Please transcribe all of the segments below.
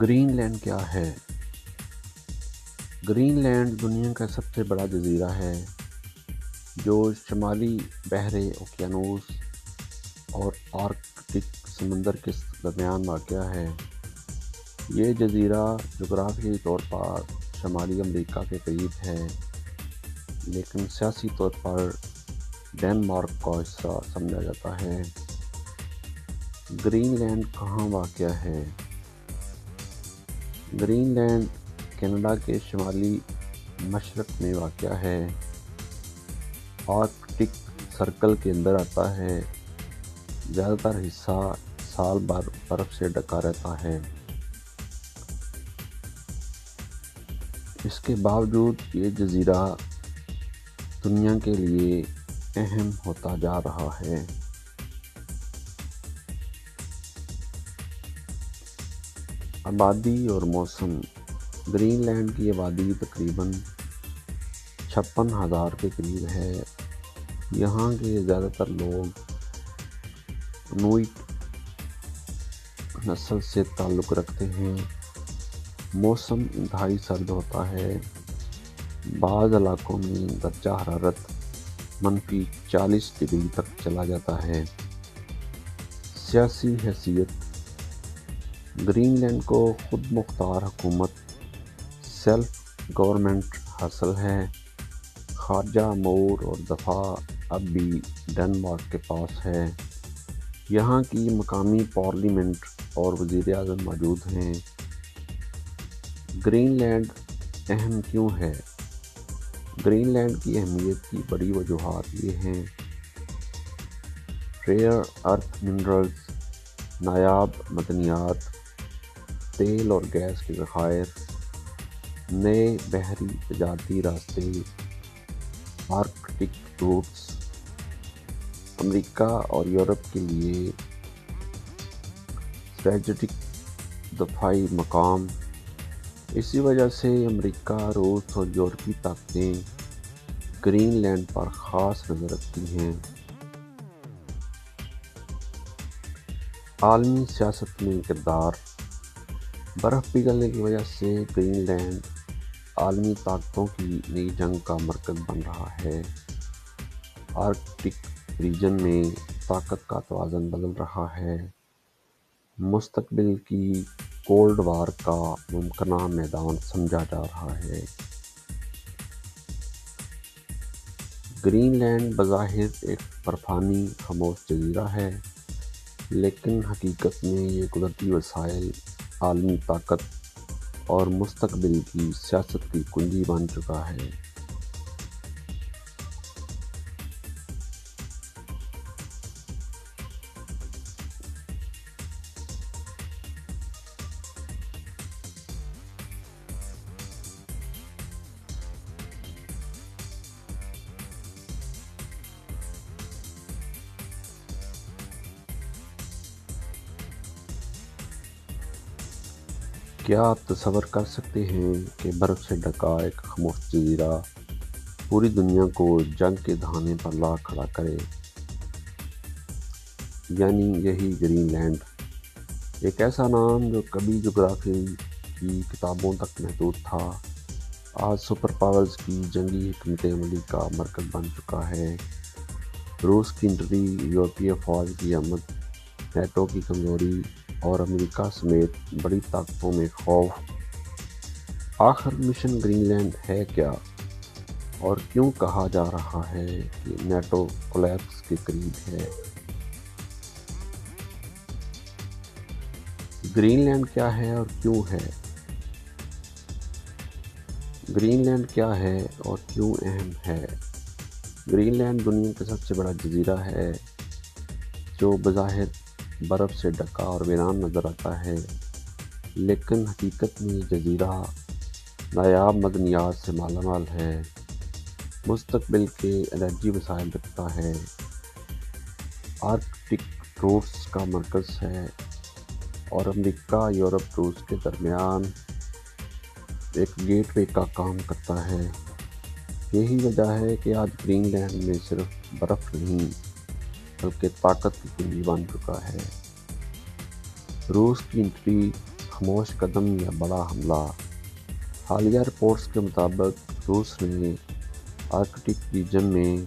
Green land کیا ہے؟ Green land دنیا کا سب سے بڑا جزیرہ ہے جو شمالی بحر اوقیانوس اور آرکٹک سمندر کے درمیان واقع ہے۔ یہ جزیرہ جغرافیائی طور پر شمالی امریکہ کے قریب ہے، لیکن سیاسی طور پر ڈنمارک کا حصہ سمجھا جاتا ہے۔ گرین لینڈ کہاں واقع ہے؟ گرین لینڈ کینیڈا کے شمالی مشرق میں واقع ہے۔ آرکٹک سرکل کے اندر آتا ہے۔ زیادہ تر حصہ سال بھر برف سے ڈھکا رہتا ہے۔ اس کے باوجود یہ جزیرہ دنیا کے لیے اہم ہوتا جا رہا ہے۔ آبادی اور موسم۔ گرین لینڈ کی آبادی تقریباً 56,000 کے قریب ہے۔ یہاں کے زیادہ تر لوگ انویٹ نسل سے تعلق رکھتے ہیں۔ موسم انتہائی سرد ہوتا ہے۔ بعض علاقوں میں درجہ حرارت -40 ڈگری تک چلا جاتا ہے۔ سیاسی حیثیت۔ گرین لینڈ کو خود مختار حکومت سیلف گورنمنٹ حاصل ہے۔ خارجہ امور اور دفاع اب بھی ڈنمارک کے پاس ہے۔ یہاں کی مقامی پارلیمنٹ اور وزیر اعظم موجود ہیں۔ گرین لینڈ اہم کیوں ہے؟ گرین لینڈ کی اہمیت کی بڑی وجوہات یہ ہیں: ریئر ارتھ منرلز، نایاب معدنیات، تیل اور گیس کے ذخائر، نئے بحری تجارتی راستے، آرکٹک روٹس، امریکہ اور یورپ کے لیے اسٹریٹجک دفاعی مقام۔ اسی وجہ سے امریکہ، روس اور یورپی طاقتیں گرین لینڈ پر خاص نظر رکھتی ہیں۔ عالمی سیاست میں کردار۔ برف پگھلنے کی وجہ سے گرین لینڈ عالمی طاقتوں کی نئی جنگ کا مرکز بن رہا ہے۔ آرکٹک ریجن میں طاقت کا توازن بدل رہا ہے۔ مستقبل کی کولڈ وار کا ممکنہ میدان سمجھا جا رہا ہے۔ گرین لینڈ بظاہر ایک برفانی خاموش جزیرہ ہے، لیکن حقیقت میں یہ قدرتی وسائل، عالمی طاقت اور مستقبل کی سیاست کی کنجی بن چکا ہے۔ کیا آپ تصور کر سکتے ہیں کہ برف سے ڈھکا ایک خاموش جزیرہ پوری دنیا کو جنگ کے دہانے پر لا کھڑا کرے؟ یعنی یہی گرین لینڈ، ایک ایسا نام جو کبھی جغرافی کی کتابوں تک محدود تھا، آج سپر پاورز کی جنگی حکمت عملی کا مرکز بن چکا ہے۔ روس کی انٹری، یورپی افواج کی آمد، نیٹو کی کمزوری اور امریکہ سمیت بڑی طاقتوں میں خوف۔ آخر مشن گرین لینڈ ہے کیا، اور کیوں کہا جا رہا ہے کہ نیٹو کولیپس کے قریب ہے؟ گرین لینڈ کیا ہے اور کیوں ہے؟ گرین لینڈ کیا ہے اور کیوں اہم ہے؟ گرین لینڈ دنیا کا سب سے بڑا جزیرہ ہے جو بظاہر برف سے ڈھکا اور ویران نظر آتا ہے، لیکن حقیقت میں یہ جزیرہ نایاب معدنیات سے مالا مال ہے، مستقبل کے انرجی وسائل رکھتا ہے، آرکٹک روٹس کا مرکز ہے اور امریکہ، یورپ، روس کے درمیان ایک گیٹ وے کا کام کرتا ہے۔ یہی وجہ ہے کہ آج گرین لینڈ میں صرف برف نہیں بلکہ طاقت کی کنجی بن چکا ہے۔ روس کی انٹری، خاموش قدم یا بڑا حملہ؟ حالیہ رپورٹس کے مطابق روس نے آرکٹک ریجن میں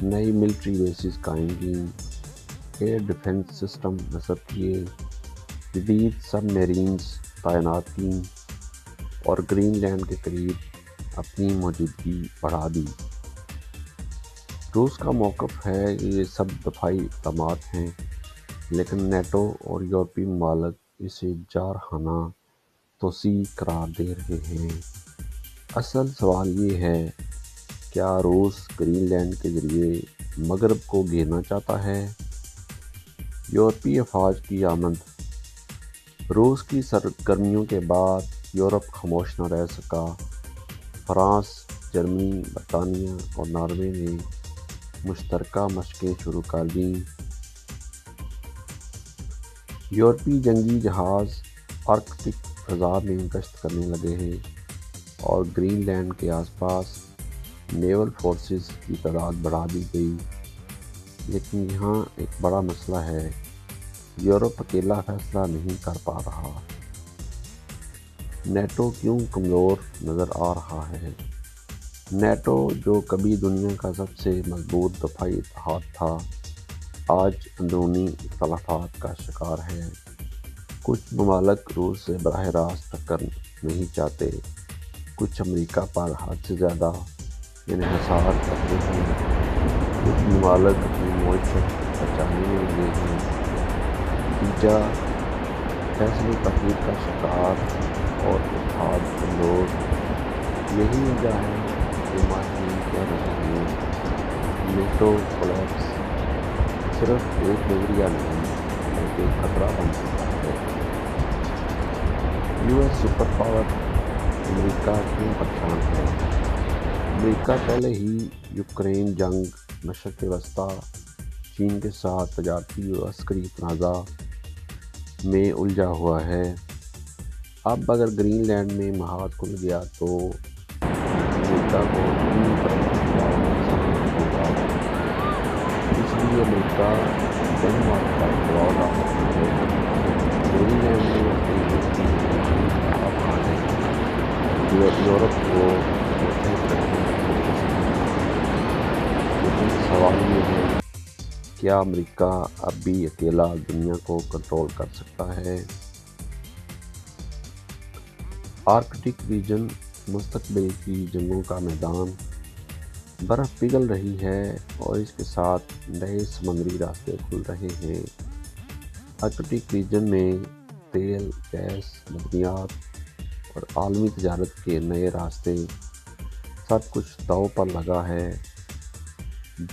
نئی ملٹری بیسز قائم کی، ایئر ڈیفنس سسٹم نصب کیے، جدید سب میرینز تعینات کیں اور گرین لینڈ کے قریب اپنی موجودگی بڑھا دی۔ روس کا موقف ہے کہ یہ سب دفاعی اقدامات ہیں، لیکن نیٹو اور یورپی ممالک اسے جارحانہ توسیع قرار دے رہے ہیں۔ اصل سوال یہ ہے، کیا روس گرین لینڈ کے ذریعے مغرب کو گھیرنا چاہتا ہے؟ یورپی افواج کی آمد۔ روس کی سرگرمیوں کے بعد یورپ خاموش نہ رہ سکا۔ فرانس، جرمنی، برطانیہ اور ناروے نے مشترکہ مشقیں شروع کر دیں۔ یورپی جنگی جہاز آرکٹک فضا میں گشت کرنے لگے ہیں اور گرین لینڈ کے آس پاس نیول فورسز کی تعداد بڑھا دی گئی۔ لیکن یہاں ایک بڑا مسئلہ ہے، یورپ اکیلا فیصلہ نہیں کر پا رہا۔ نیٹو کیوں کمزور نظر آ رہا ہے؟ نیٹو، جو کبھی دنیا کا سب سے مضبوط دفاعی اتحاد تھا، آج اندرونی اختلافات کا شکار ہے۔ کچھ ممالک روس سے براہ راست ٹکر نہیں چاہتے، کچھ امریکہ پر حد سے زیادہ انحصار کرتے ہیں، کچھ ممالک اپنی معیشت بچانے میں لگے ہیں۔ نتیجہ فیصلے تخریب کا شکار اور اتحاد کمزور۔ یہی وجہ ہے کہ ماہرین کہہ رہے ہیں، نیٹو کولیپس صرف ایک نظریہ نہیں بلکہ خطرہ بن سکتا ہے۔ یو ایس سپر پاور امریکہ کیوں پریشان ہے؟ امریکہ پہلے ہی یوکرین جنگ، مشرق وسطیٰ چین کے ساتھ تجارتی و عسکری تنازع میں الجھا ہوا ہے۔ اب اگر گرین لینڈ میں محاذ کھل گیا تو امریکہ کو چین پر دباؤ کا سامنا ہوگا۔ اس لیے امریکہ ڈنمارک پر دباؤ ڈال رہا ہے۔ گرین لینڈ میں اپنی ملکی حکمرانی بڑھا رہا ہے، جو یورپ کو متحد رکھنے کی کوشش کر رہا ہے۔ لیکن سوال یہ ہے، کیا امریکہ اب بھی اکیلا دنیا کو کنٹرول کر سکتا ہے؟ آرکٹک ریجن مستقبل کی جنگوں کا میدان۔ برف پگھل رہی ہے اور اس کے ساتھ نئے سمندری راستے کھل رہے ہیں۔ آرکٹک ریجن میں تیل، گیس، معدنیات اور عالمی تجارت کے نئے راستے، سب کچھ داؤ پر لگا ہے۔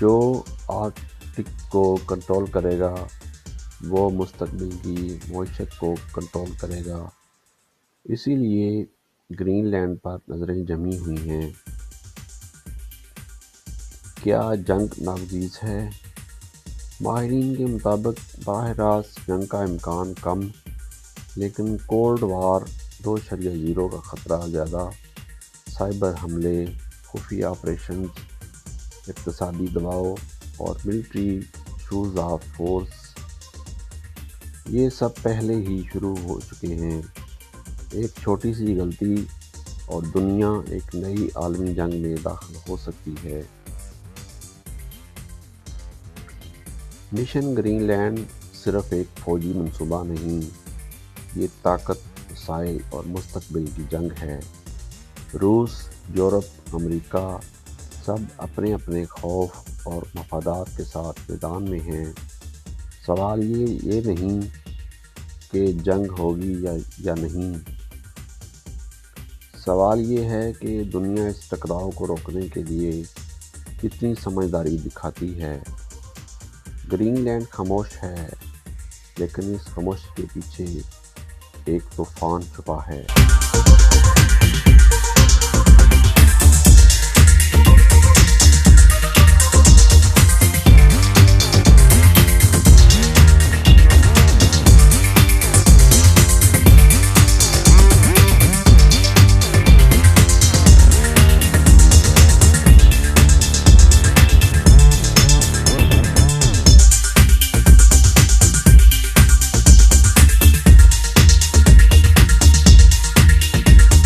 جو آرکٹک کو کنٹرول کرے گا وہ مستقبل کی معیشت کو کنٹرول کرے گا۔ اسی لیے گرین لینڈ پر نظریں جمی ہوئی ہیں۔ کیا جنگ ناگزیر ہے؟ ماہرین کے مطابق براہ راست جنگ کا امکان کم، لیکن کولڈ وار 2.0 کا خطرہ زیادہ۔ سائبر حملے، خفیہ آپریشنز، اقتصادی دباؤ اور ملٹری ایشوز آف فورس، یہ سب پہلے ہی شروع ہو چکے ہیں۔ ایک چھوٹی سی غلطی اور دنیا ایک نئی عالمی جنگ میں داخل ہو سکتی ہے۔ مشن گرین لینڈ صرف ایک فوجی منصوبہ نہیں، یہ طاقت، وسائل اور مستقبل کی جنگ ہے۔ روس، یورپ، امریکہ سب اپنے اپنے خوف اور مفادات کے ساتھ میدان میں ہیں۔ سوال یہ نہیں کہ جنگ ہوگی یا نہیں، سوال یہ ہے کہ دنیا اس ٹکراؤ کو روکنے کے لیے کتنی سمجھداری دکھاتی ہے۔ گرین لینڈ خاموش ہے، لیکن اس خاموشی کے پیچھے ایک طوفان چھپا ہے۔